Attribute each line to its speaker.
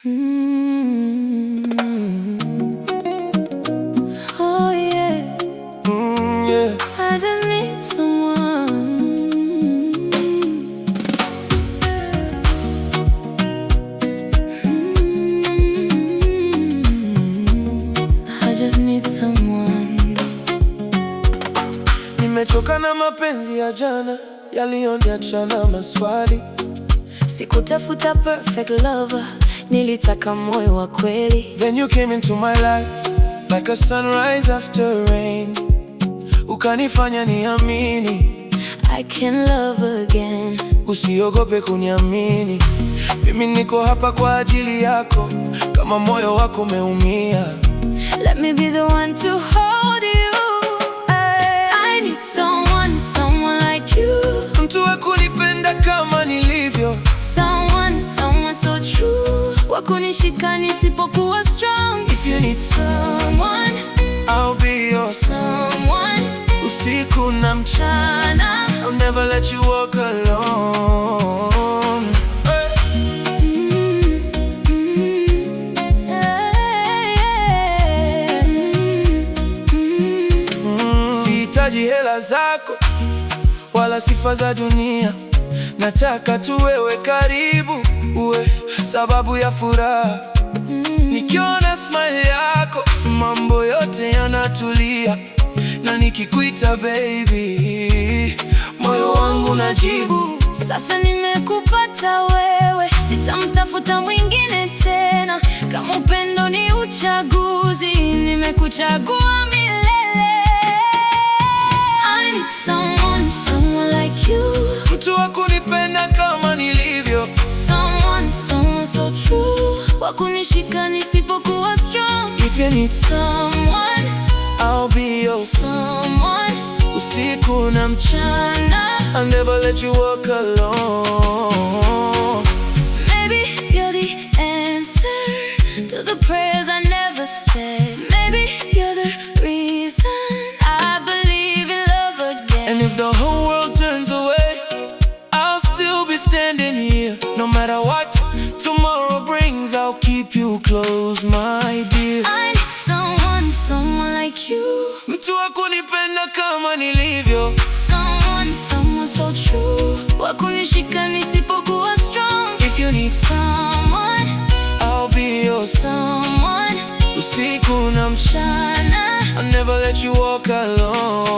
Speaker 1: Mm. Oh yeah.
Speaker 2: Yeah.
Speaker 1: I just need someone. I just need someone.
Speaker 2: Nimechoka na mapenzi ya jana yaliyoniacha na maswali.
Speaker 1: Sikutafuta perfect lover, nilitaka moyo wa kweli.
Speaker 2: Then you came into my life like a sunrise after rain. Ukanifanya niamini
Speaker 1: I can love again.
Speaker 2: usiogope kuniamini. Mimi niko hapa kwa ajili yako, kama moyo wako umeumia.
Speaker 1: Let me be the one to hold you. I need someone, someone like you.
Speaker 2: Mtu wa kunipenda kama nilivyo.
Speaker 1: Someone so true. Wa kunishika nisipokuwa strong.
Speaker 2: If you need
Speaker 1: Someone,
Speaker 2: I'll be your
Speaker 1: someone.
Speaker 2: usiku na mchana. I'll never let you walk alone. Sihitaji hela zako wala sifa za dunia. Nataka tu wewe karibu, uwe sababu ya furaha. Nikiona smile yako mambo yote yanatulia, na nikikuita baby moyo wangu najibu.
Speaker 1: Sasa nimekupata wewe, sitamtafuta mwingine tena. Kama upendo ni uchaguzi, nimekuchagua milele. I need someone, someone like you.
Speaker 2: Mtu wa kunipenda kama nilivyo.
Speaker 1: Someone so true. Wa kunishika nisipokuwa strong.
Speaker 2: If you need
Speaker 1: Someone,
Speaker 2: I'll be your
Speaker 1: someone.
Speaker 2: usiku na mchana. I'll never let you walk alone.
Speaker 1: Maybe you're the answer to the prayers I never said. Maybe you're the reason I believe in love again.
Speaker 2: And if the whole world turns away, I'll still be standing here. No matter what tomorrow brings, I'll keep you close, my dear.
Speaker 1: I need someone, someone like you.
Speaker 2: Mtu wa kunipenda kama nilivyo.
Speaker 1: Someone so true. Wa kunishika nisipokuwa strong.
Speaker 2: If you need
Speaker 1: Someone,
Speaker 2: I'll be your
Speaker 1: someone.
Speaker 2: usiku na mchana.
Speaker 1: Shana.
Speaker 2: I'll never let you walk alone.